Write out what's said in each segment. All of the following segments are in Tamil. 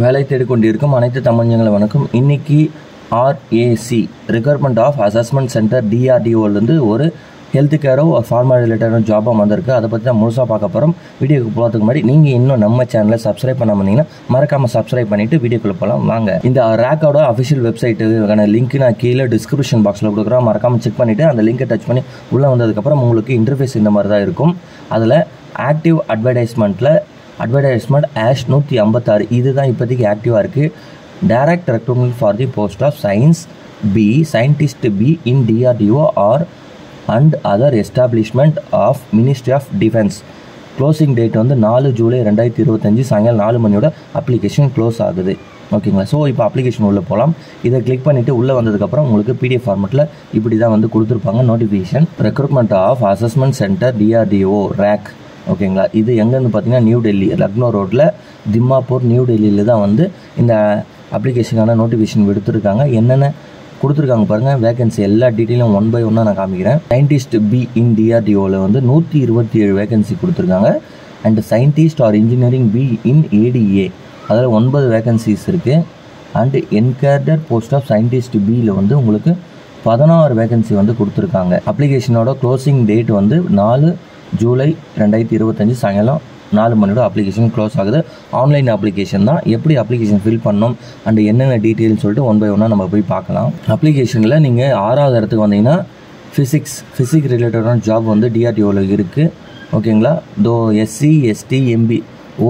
வேலை தேடிக்கொண்டிருக்கும் அனைத்து தமிழர்களும் வணக்கம். இன்னைக்கு RAC recruitment of assessment centre டிஆர்டிஓலேருந்து ஒரு ஹெல்த் கேரோ ஒரு ஃபார்மா ரிலேட்டடான ஜாபாக வந்திருக்கு. அதை பற்றி தான் முழுசாக பார்க்க போகிறோம். வீடியோக்கு போகிறதுக்கு முன்னாடி நீங்கள் இன்னும் நம்ம சேனலை சப்ஸ்கிரைப் பண்ண பண்ணிங்கன்னா மறக்காமல் சப்ஸ்கிரைப் பண்ணிவிட்டு வீடியோக்குள்ளே போகலாம் வாங்க. இந்த ரேக்கோட அஃபிஷியல் வெப்சைட்டுக்கான லிங்க் நான் கீழே டிஸ்கிரிப்ஷன் பாக்ஸில் கொடுக்குறேன். மறக்காமல் செக் பண்ணிவிட்டு அந்த லிங்கை டச் பண்ணி உள்ளே வந்ததுக்கப்புறம் உங்களுக்கு இன்டர்ஃபேஸ் இந்த மாதிரி தான் இருக்கும். அதில் ஆக்டிவ் அட்வர்டைஸ்மெண்ட் ஆஷ் 156 இதுதான் இப்போதைக்கு ஆக்டிவாக இருக்குது. Direct recruitment for the post of scientist B in DRDO or and other establishment of ministry of defence. Closing date வந்து 4 ஜூலை 2025 சாயங்காலம் 4 மணியோட அப்ளிகேஷன் க்ளோஸ் ஆகுது. ஓகேங்களா? ஸோ இப்போ அப்ளிகேஷன் உள்ளே போகலாம். இதை கிளிக் பண்ணிவிட்டு உள்ளே வந்ததுக்கப்புறம் உங்களுக்கு பிடிஎஃப் ஃபார்மெட்டில் இப்படி தான் வந்து கொடுத்துருப்பாங்க. Notification recruitment of assessment centre DRDO RAC. ஓகேங்களா? இது எங்கேருந்து பார்த்தீங்கன்னா நியூ டெல்லி லக்னோ ரோட்டில் திம்மாப்பூர் நியூ டெல்லியில் தான் வந்து இந்த அப்ளிகேஷனுக்கான நோட்டிஃபிகேஷன் விடுத்துருக்காங்க. என்னென்ன கொடுத்துருக்காங்க பாருங்கள். வேகன்சி எல்லா டீட்டெயிலும் 1 by 1 நான் காமிக்கிறேன். சயின்டிஸ்ட் பி இன் டிஆர்டிஓவில் வந்து 127 வேகன்சி கொடுத்துருக்காங்க. And scientist or engineering B in ADA அதில் 9 வேகன்சிஸ் இருக்குது. And in cadre post of scientist பியில் வந்து உங்களுக்கு 16 வேகன்சி வந்து கொடுத்துருக்காங்க. அப்ளிகேஷனோட க்ளோசிங் டேட் வந்து 4 ஜூலை 2025 சாயங்காலம் 4 மணியோட அப்ளிகேஷன் க்ளோஸ் ஆகுது. ஆன்லைன் அப்ளிகேஷன் தான். எப்படி அப்ளிகேஷன் ஃபில் பண்ணணும் அண்ட் என்னென்ன டீட்டெயில்னு சொல்லிட்டு 1 by 1 நம்ம போய் பார்க்கலாம். அப்ளிகேஷனில் நீங்கள் 6வது இடத்துக்கு வந்தீங்கன்னா ஃபிசிக்ஸ் ரிலேட்டடான ஜாப் வந்து டிஆர்டிஓவில் இருக்குது. ஓகேங்களா? SC ST MP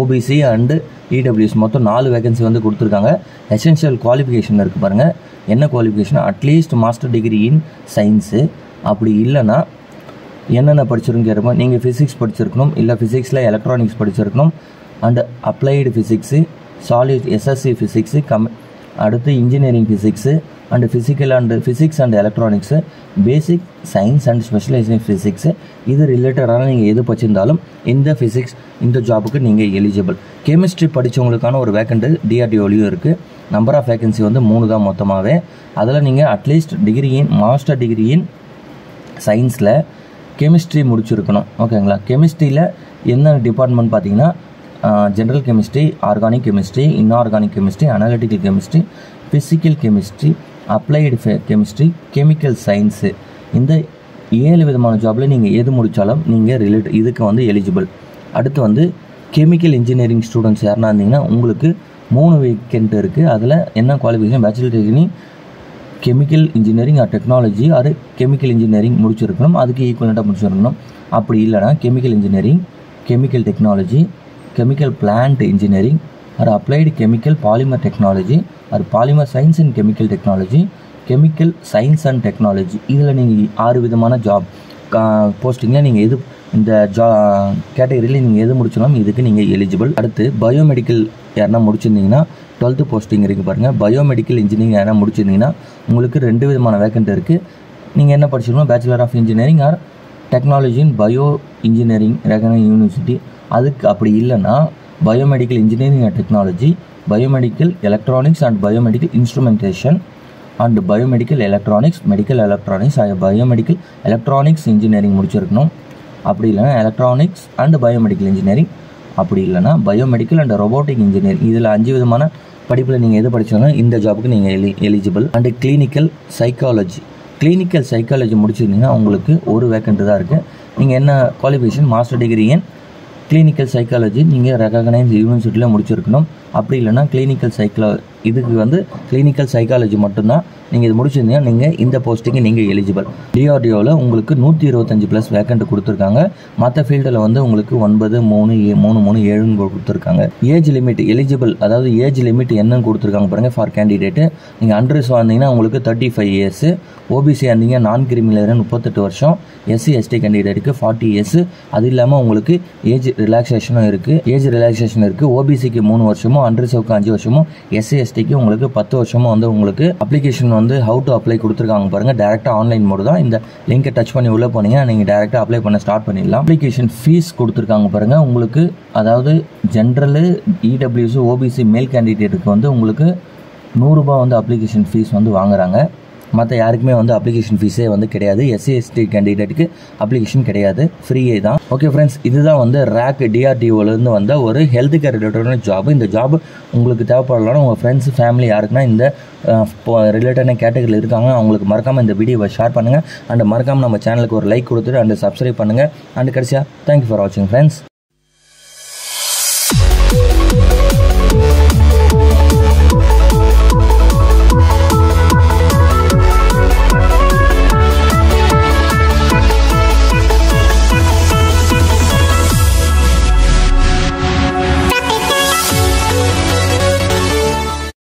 OBC and EWS மொத்தம் 4 வேகன்சி வந்து கொடுத்துருக்காங்க. எசென்ஷியல் குவாலிஃபிகேஷன் இருக்குது பாருங்கள். என்ன qualification? At least master degree in science. அப்படி இல்லைன்னா என்னென்ன படிச்சிருக்கணும் கேட்போம். நீங்கள் ஃபிசிக்ஸ் படிச்சிருக்கணும், இல்லை ஃபிசிக்ஸில் எலக்ட்ரானிக்ஸ் படிச்சிருக்கணும், and applied physics, solid SSC physics, அடுத்து engineering physics and physics and electronics, basic science and specialisation physics. இது ரிலேட்டடான நீங்கள் எது படிச்சிருந்தாலும் இந்த ஜாபுக்கு நீங்கள் எலிஜிபிள். கெமிஸ்ட்ரி படித்தவங்களுக்கான ஒரு வேக்கண்ட்டு டிஆர்டிஓலையும் இருக்குது. நம்பர் ஆஃப் வேக்கன்சி வந்து 3 தான் மொத்தமாகவே. அதில் நீங்கள் அட்லீஸ்ட் மாஸ்டர் டிகிரி இன் சயின்ஸில் கெமிஸ்ட்ரி முடிச்சிருக்கணும். ஓகேங்களா? கெமிஸ்ட்ரியில் என்ன டிபார்ட்மெண்ட் பார்த்தீங்கன்னா general chemistry, organic chemistry, inorganic chemistry, analytical chemistry, physical chemistry, applied chemistry, chemical science. இந்த 7 விதமான ஜாபில் நீங்கள் எது முடித்தாலும் நீங்கள் இதுக்கு வந்து எலிஜிபிள். அடுத்து வந்து கெமிக்கல் இன்ஜினியரிங் ஸ்டூடெண்ட்ஸ் யாருன்னா இருந்தீங்கன்னா உங்களுக்கு 3 வேக்கண்ட் இருக்குது. அதில் என்ன qualification? Bachelor degree chemical engineering or technology or chemical engineering முடிச்சிருக்கணும். அதுக்கு ஈக்குவலண்ட்டாக முடிச்சிருக்கணும். அப்படி இல்லைனா chemical engineering, chemical technology, chemical plant engineering or applied chemical polymer technology or polymer science and chemical technology, chemical science and technology. இதில் நீங்கள் 6 விதமான ஜாப் போஸ்டிங்கில் நீங்கள் எது இந்த கேட்டகரியில் நீங்கள் எது முடிச்சாலும் இதுக்கு நீங்கள் எலிஜிபிள். அடுத்து பயோமெடிக்கல் யாருன்னா முடிச்சிருந்தீங்கன்னா 12th போஸ்டிங் இருக்குது பாருங்கள். பயோமெடிக்கல் இன்ஜினியரிங் யாரா முடிச்சிருந்தீங்கன்னா உங்களுக்கு 2 விதமான வேக்கண்ட் இருக்குது. நீங்கள் என்ன படிச்சிருக்கணும்? Bachelor of engineering or technology in bio engineering recognised university. அதுக்கு அப்படி இல்லைன்னா biomedical engineering and technology, biomedical electronics and biomedical instrumentation and biomedical electronics, medical electronics, biomedical electronics engineering முடிச்சிருக்கணும். அப்படி இல்லைனா எலக்ட்ரானிக்ஸ் அண்ட் பயோமெடிக்கல் இன்ஜினியரிங், அப்படி இல்லைனா பயோமெடிக்கல் அண்ட் ரொபோட்டிக் இன்ஜினியரிங். இதில் 5 விதமான படிப்பில் நீங்கள் எது படிச்சாலும் இந்த ஜாபுக்கு நீங்கள் எலிஜிபிள். அண்டு கிளினிக்கல் சைக்காலஜி முடிச்சிருந்தீங்கன்னா உங்களுக்கு ஒரு வேக்கண்ட் தான் இருக்குது. நீங்கள் என்ன qualification? Master degree in clinical psychology நீங்கள் ரெகனைஸ்ட் யூனிவர்சிட்டியில் முடிச்சிருக்கணும். அப்படி இல்லைனா இதுக்கு வந்து கிளினிக்கல் சைக்காலஜி மட்டும்தான் நீங்கள் இது முடிச்சிருந்தீங்கன்னா நீங்கள் இந்த போஸ்ட்டுக்கு நீங்கள் எலிஜிபிள். டிஆர்டிஓவில் உங்களுக்கு 125+ வேக்கண்ட் கொடுத்துருக்காங்க. மற்ற ஃபீல்டில் வந்து உங்களுக்கு 9, 3, 7 கொடுத்துருக்காங்க. ஏஜ் லிமிட் எலிஜிபிள், அதாவது ஏஜ் லிமிட் என்னன்னு கொடுத்துருக்காங்க பாருங்கள். ஃபார் கேண்டிடேட்டு நீங்கள் அண்டர்ஸ் வந்தீங்கன்னா உங்களுக்கு 35 years, ஓபிசி வந்தீங்க நான் கிரிமினல் 38 வருஷம், எஸ்சி எஸ்டி கேண்டிடேட்டுக்கு 40 years. அது இல்லாமல் உங்களுக்கு ஏஜ் ரிலாக்ஸேஷனும் இருக்குது. ஓபிசிக்கு 3 வருஷமும், அண்டர்ஸுக்கு 5 வருஷமும், எஸ்சி எஸ்டிக்கு உங்களுக்கு 10 வருஷமும் வந்து உங்களுக்கு அப்ளிகேஷன் வந்து ஹவு டு அப்ளை கொடுத்துருக்காங்க பாருங்கள். டேரெக்டாக ஆன்லைன் மோடு தான். இந்த லிங்கை டச் பண்ணி உள்ளே போனீங்கன்னா நீங்கள் டேரெக்டாக அப்ளை பண்ண ஸ்டார்ட் பண்ணிடலாம். அப்ளிகேஷன் ஃபீஸ் கொடுத்துருக்காங்க பாருங்கள். உங்களுக்கு அதாவது ஜென்ரலு, இடபிள்யூஎஸ், ஓபிசி மேல் கேண்டிடேட்டுக்கு வந்து உங்களுக்கு 100 ரூபாய் வந்து அப்ளிகேஷன் ஃபீஸ் வந்து வாங்குறாங்க. மற்ற யாருக்குமே வந்து அப்ளிகேஷன் ஃபீஸே வந்து கிடையாது. எஸ்சி எஸ்டி கேண்டிடேட்டுக்கு அப்ளிகேஷன் கிடையாது, ஃப்ரீயே தான். ஓகே ஃப்ரெண்ட்ஸ், இதுதான் வந்து ரேக் டிஆர்டிஓலேருந்து வந்த ஒரு ஹெல்த் கேர் ரிலேட்டடான ஜாப். இந்த ஜாப் உங்களுக்கு தேவைப்படலாம், உங்கள் ஃப்ரெண்ட்ஸ் ஃபேமிலி யாருக்குன்னா இந்த ரிலேட்டடான கேட்டகரியில் இருக்காங்க, அவங்களுக்கு மறக்காமல் இந்த வீடியோவை ஷேர் பண்ணுங்கள். அண்ட் மறக்காமல் நம்ம சேனலுக்கு ஒரு லைக் கொடுத்துட்டு அண்ட் சப்ஸ்கிரைப் பண்ணுங்கள். அண்ட் கடைசியாக தேங்க்யூ ஃபார் வாட்சிங் ஃப்ரெண்ட்ஸ்.